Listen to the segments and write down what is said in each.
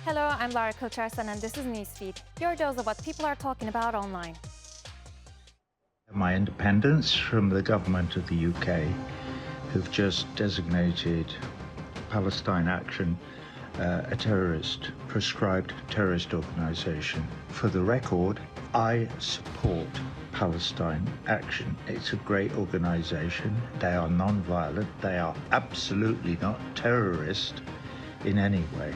Hello, I'm Lara Koçarsan and this is Newsfeed, your dose of what people are talking about online. My independence from the government of the UK, who've just designated Palestine Action a terrorist, proscribed terrorist organisation. For the record, I support Palestine Action. It's a great organisation. They are non-violent. They are absolutely not terrorist in any way.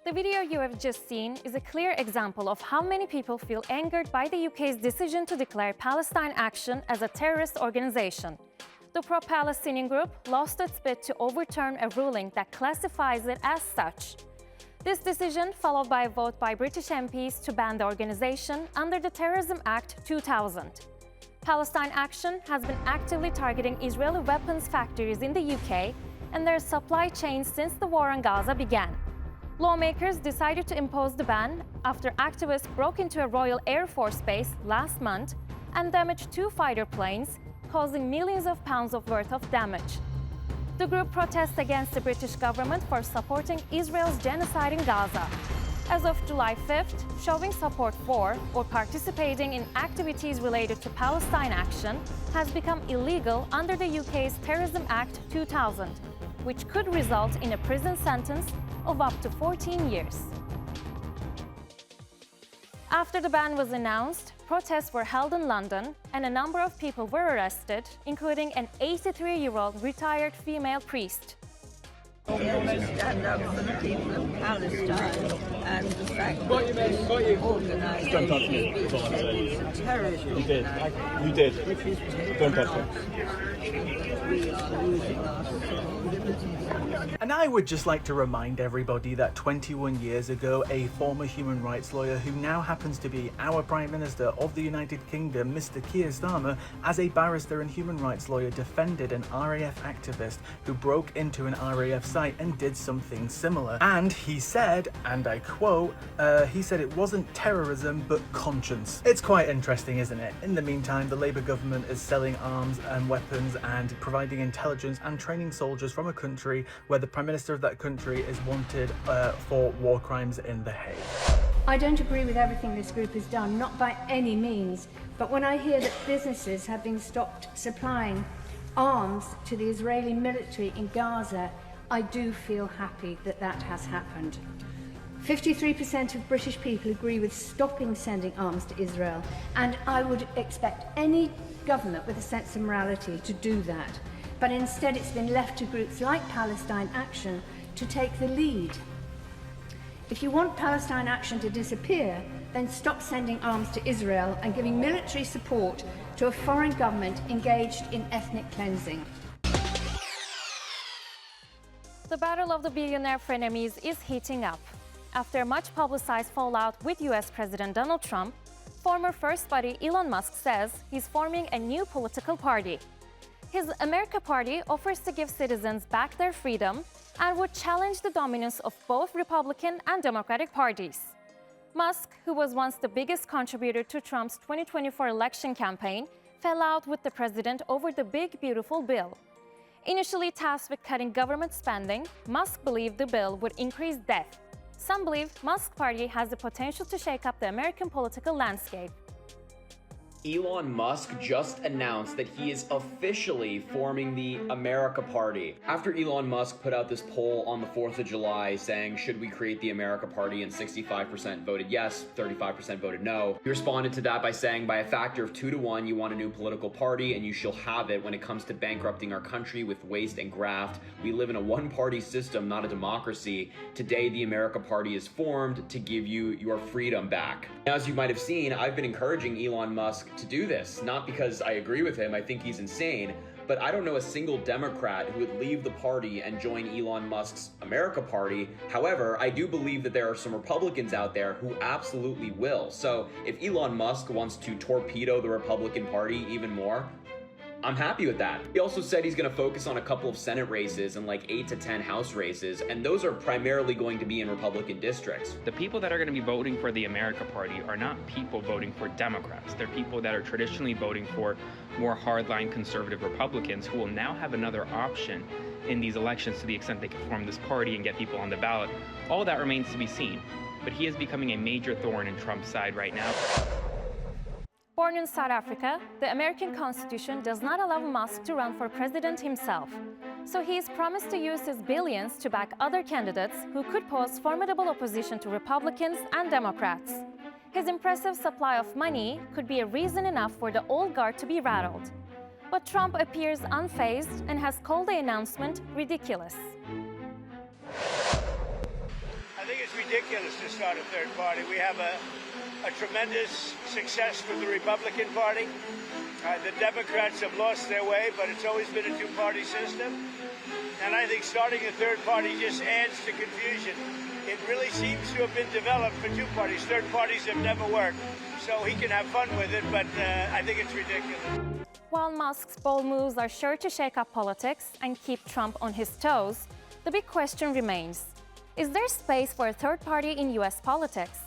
The video you have just seen is a clear example of how many people feel angered by the UK's decision to declare Palestine Action as a terrorist organization. The pro-Palestinian group lost its bid to overturn a ruling that classifies it as such. This decision followed by a vote by British MPs to ban the organization under the Terrorism Act 2000. Palestine Action has been actively targeting Israeli weapons factories in the UK and their supply chains since the war on Gaza began. Lawmakers decided to impose the ban after activists broke into a Royal Air Force base last month and damaged 2 fighter planes, causing millions of pounds worth of damage. The group protests against the British government for supporting Israel's genocide in Gaza. As of July 5th, showing support for or participating in activities related to Palestine Action has become illegal under the UK's Terrorism Act 2000, which could result in a prison sentence of up to 14 years. After the ban was announced, protests were held in London and a number of people were arrested, including an 83-year-old retired female priest. We stand up for the people of Palestine and the fact that this organisation is a terrorist organisation. You did. Don't touch it. We are losing our civil liberties. And I would just like to remind everybody that 21 years ago, a former human rights lawyer who now happens to be our Prime Minister of the United Kingdom, Mr. Keir Starmer, as a barrister and human rights lawyer, defended an RAF activist who broke into an RAF site and did something similar. And he said, and I quote, he said it wasn't terrorism but conscience. It's quite interesting, isn't it? In the meantime, the Labour government is selling arms and weapons and providing intelligence and training soldiers from a country where the Prime Minister of that country is wanted for war crimes in The Hague. I don't agree with everything this group has done, not by any means, but when I hear that businesses have been stopped supplying arms to the Israeli military in Gaza, I do feel happy that that has happened. 53% of British people agree with stopping sending arms to Israel, and I would expect any government with a sense of morality to do that. But instead it's been left to groups like Palestine Action to take the lead. If you want Palestine Action to disappear, then stop sending arms to Israel and giving military support to a foreign government engaged in ethnic cleansing. The battle of the billionaire frenemies is heating up. After much publicized fallout with US President Donald Trump, former First Buddy Elon Musk says he's forming a new political party. His America Party offers to give citizens back their freedom and would challenge the dominance of both Republican and Democratic parties. Musk, who was once the biggest contributor to Trump's 2024 election campaign, fell out with the president over the Big Beautiful Bill. Initially tasked with cutting government spending, Musk believed the bill would increase debt. Some believe Musk's party has the potential to shake up the American political landscape. Elon Musk just announced that he is officially forming the America Party. After Elon Musk put out this poll on the 4th of July saying, should we create the America Party, and 65% voted yes, 35% voted no. He responded to that by saying, by a factor of 2 to 1, you want a new political party and you shall have it when it comes to bankrupting our country with waste and graft. We live in a one-party system, not a democracy. Today, the America Party is formed to give you your freedom back. Now, as you might have seen, I've been encouraging Elon Musk to do this, not because I agree with him, I think he's insane, but I don't know a single Democrat who would leave the party and join Elon Musk's America Party. However, I do believe that there are some Republicans out there who absolutely will. So if Elon Musk wants to torpedo the Republican Party even more, I'm happy with that. He also said he's going to focus on a couple of Senate races and like 8 to 10 House races, and those are primarily going to be in Republican districts. The people that are going to be voting for the America Party are not people voting for Democrats. They're people that are traditionally voting for more hardline conservative Republicans who will now have another option in these elections to the extent they can form this party and get people on the ballot, all that remains to be seen. But he is becoming a major thorn in Trump's side right now. Born in South Africa, the American Constitution does not allow Musk to run for president himself. So he is promised to use his billions to back other candidates who could pose formidable opposition to Republicans and Democrats. His impressive supply of money could be a reason enough for the old guard to be rattled. But Trump appears unfazed and has called the announcement ridiculous. I think it's ridiculous to start a third party. We have a tremendous success with the Republican Party. The Democrats have lost their way, but it's always been a two-party system. And I think starting a third party just adds to confusion. It really seems to have been developed for two parties. Third parties have never worked. So he can have fun with it, but I think it's ridiculous. While Musk's bold moves are sure to shake up politics and keep Trump on his toes, the big question remains: is there space for a third party in US politics?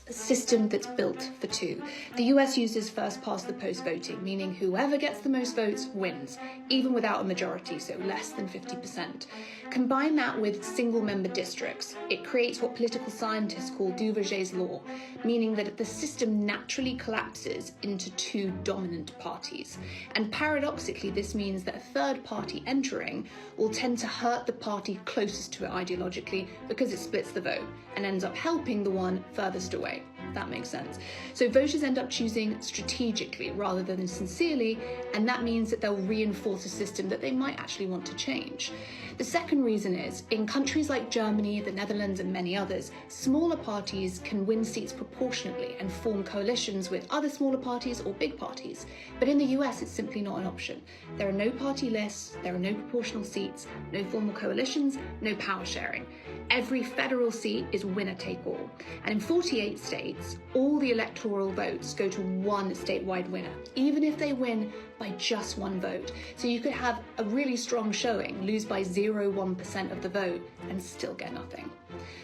A system that's built for two. The US uses first past the post voting, meaning whoever gets the most votes wins, even without a majority, so less than 50%. Combine that with single member districts. It creates what political scientists call Duverger's law, meaning that the system naturally collapses into two dominant parties. And paradoxically, this means that a third party entering will tend to hurt the party closest to it ideologically because it splits the vote and ends up helping the one furthest away. That makes sense. So voters end up choosing strategically rather than sincerely, and that means that they'll reinforce a system that they might actually want to change. The second reason is, in countries like Germany, the Netherlands, and many others, smaller parties can win seats proportionately and form coalitions with other smaller parties or big parties. But in the US, it's simply not an option. There are no party lists, there are no proportional seats, no formal coalitions, no power sharing. Every federal seat is winner take all. And in 48 states, all the electoral votes go to one statewide winner, even if they win by just one vote. So you could have a really strong showing, lose by 0.01% of the vote, and still get nothing.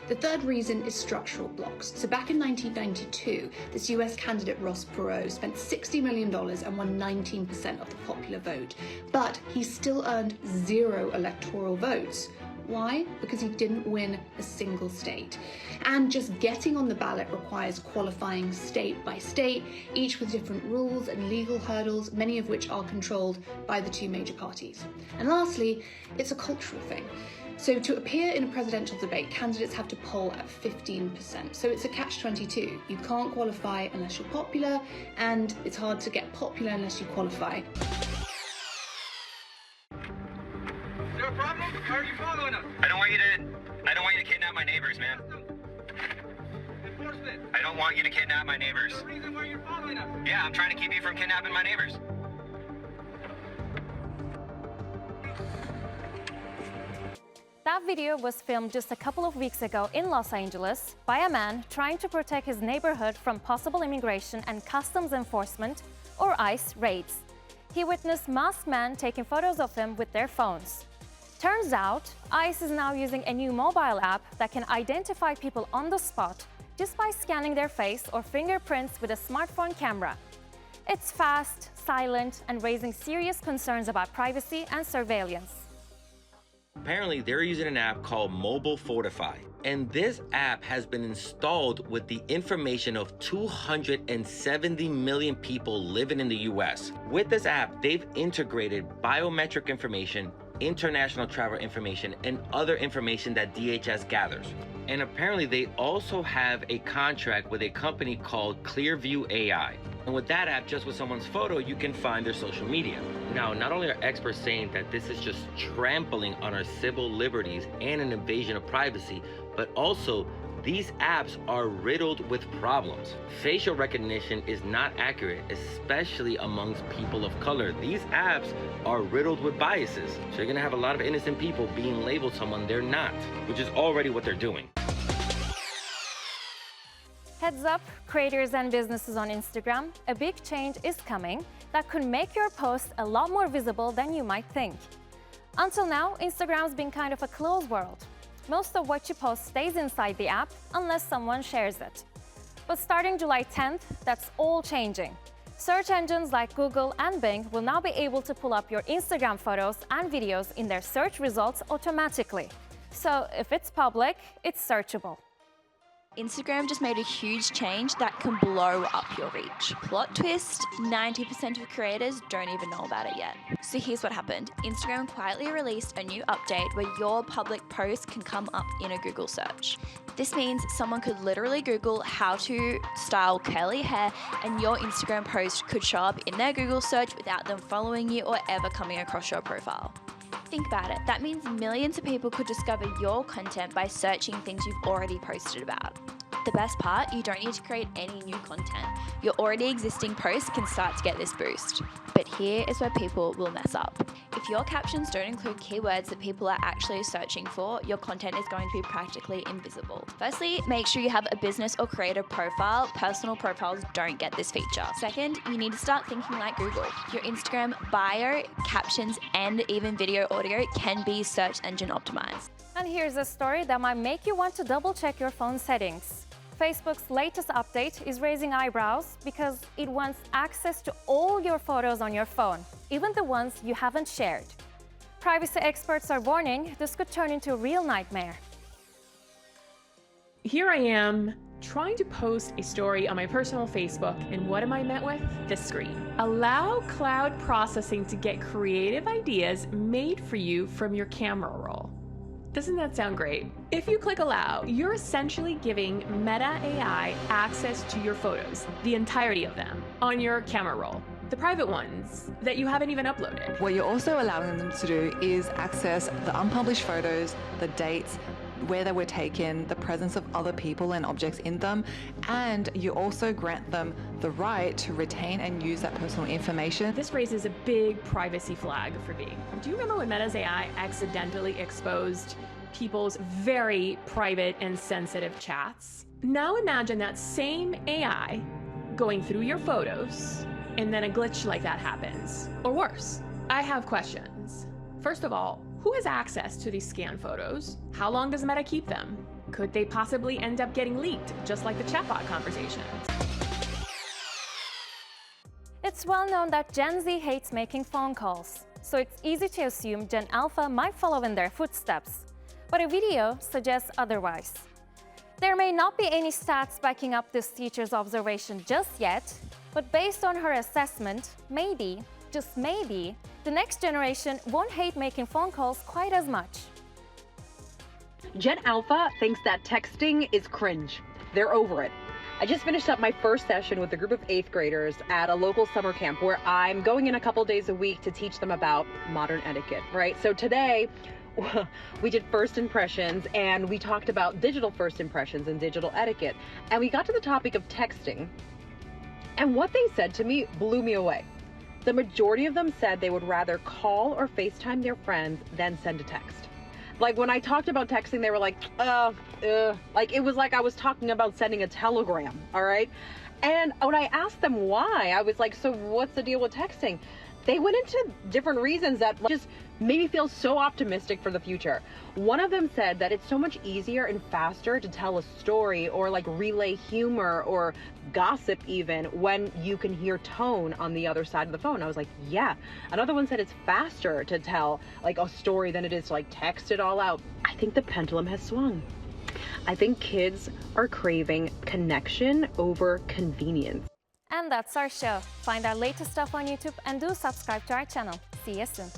The third reason is structural blocks. So back in 1992, this US candidate Ross Perot spent $60 million and won 19% of the popular vote, but he still earned 0 electoral votes. Why? Because he didn't win a single state. And just getting on the ballot requires qualifying state by state, each with different rules and legal hurdles, many of which are controlled by the two major parties. And lastly, it's a cultural thing. So to appear in a presidential debate, candidates have to poll at 15%. So it's a catch-22. You can't qualify unless you're popular, and it's hard to get popular unless you qualify. Is there a problem? Why are you following us? I don't want you to kidnap my neighbors, man. Enforcement. I don't want you to kidnap my neighbors. There's no reason why you're following us. Yeah, I'm trying to keep you from kidnapping my neighbors. That video was filmed just a couple of weeks ago in Los Angeles by a man trying to protect his neighborhood from possible immigration and customs enforcement, or ICE, raids. He witnessed masked men taking photos of him with their phones. Turns out, ICE is now using a new mobile app that can identify people on the spot just by scanning their face or fingerprints with a smartphone camera. It's fast, silent, and raising serious concerns about privacy and surveillance. Apparently, they're using an app called Mobile Fortify. And this app has been installed with the information of 270 million people living in the US. With this app, they've integrated biometric information, international travel information, and other information that DHS gathers. And apparently they also have a contract with a company called Clearview AI. And with that app, just with someone's photo, you can find their social media. Now, not only are experts saying that this is just trampling on our civil liberties and an invasion of privacy, but also these apps are riddled with problems. Facial recognition is not accurate, especially amongst people of color. These apps are riddled with biases. So you're gonna have a lot of innocent people being labeled someone they're not, which is already what they're doing. Heads up, creators and businesses on Instagram, a big change is coming that could make your post a lot more visible than you might think. Until now, Instagram's been kind of a closed world. Most of what you post stays inside the app unless someone shares it. But starting July 10th, that's all changing. Search engines like Google and Bing will now be able to pull up your Instagram photos and videos in their search results automatically. So if it's public, it's searchable. Instagram just made a huge change that can blow up your reach. Plot twist, 90% of creators don't even know about it yet. So here's what happened. Instagram quietly released a new update where your public post can come up in a Google search. This means someone could literally Google how to style curly hair and your Instagram post could show up in their Google search without them following you or ever coming across your profile. Think about it, that means millions of people could discover your content by searching things you've already posted about. The best part, you don't need to create any new content. Your already existing posts can start to get this boost. But here is where people will mess up. If your captions don't include keywords that people are actually searching for, your content is going to be practically invisible. Firstly, make sure you have a business or creative profile. Personal profiles don't get this feature. Second, you need to start thinking like Google. Your Instagram bio, captions, and even video audio can be search engine optimized. And here's a story that might make you want to double-check your phone settings. Facebook's latest update is raising eyebrows because it wants access to all your photos on your phone, even the ones you haven't shared. Privacy experts are warning this could turn into a real nightmare. Here I am trying to post a story on my personal Facebook, and what am I met with? This screen. Allow cloud processing to get creative ideas made for you from your camera roll. Doesn't that sound great? If you click allow, you're essentially giving Meta AI access to your photos, the entirety of them, on your camera roll. The private ones that you haven't even uploaded. What you're also allowing them to do is access the unpublished photos, the dates, where they were taken, the presence of other people and objects in them, and you also grant them the right to retain and use that personal information. This raises a big privacy flag for me. Do you remember when Meta's AI accidentally exposed people's very private and sensitive chats? Now imagine that same AI going through your photos and then a glitch like that happens. Or worse. I have questions. First of all, who has access to these scanned photos? How long does Meta keep them? Could they possibly end up getting leaked, just like the chatbot conversations? It's well known that Gen Z hates making phone calls, so it's easy to assume Gen Alpha might follow in their footsteps. But a video suggests otherwise. There may not be any stats backing up this teacher's observation just yet, but based on her assessment, maybe, just maybe, the next generation won't hate making phone calls quite as much. Gen Alpha thinks that texting is cringe. They're over it. I just finished up my first session with a group of 8th graders at a local summer camp where I'm going in a couple days a week to teach them about modern etiquette, right? So today, we did first impressions and we talked about digital first impressions and digital etiquette. And we got to the topic of texting. And what they said to me blew me away. The majority of them said they would rather call or FaceTime their friends than send a text. Like when I talked about texting, they were like, like it was like I was talking about sending a telegram, all right? And when I asked them why, I was like, so what's the deal with texting? They went into different reasons that just made me feel so optimistic for the future. One of them said that it's so much easier and faster to tell a story or like relay humor or gossip even when you can hear tone on the other side of the phone. I was like, yeah. Another one said it's faster to tell like a story than it is to like text it all out. I think the pendulum has swung. I think kids are craving connection over convenience. And that's our show. Find our latest stuff on YouTube and do subscribe to our channel. See you soon.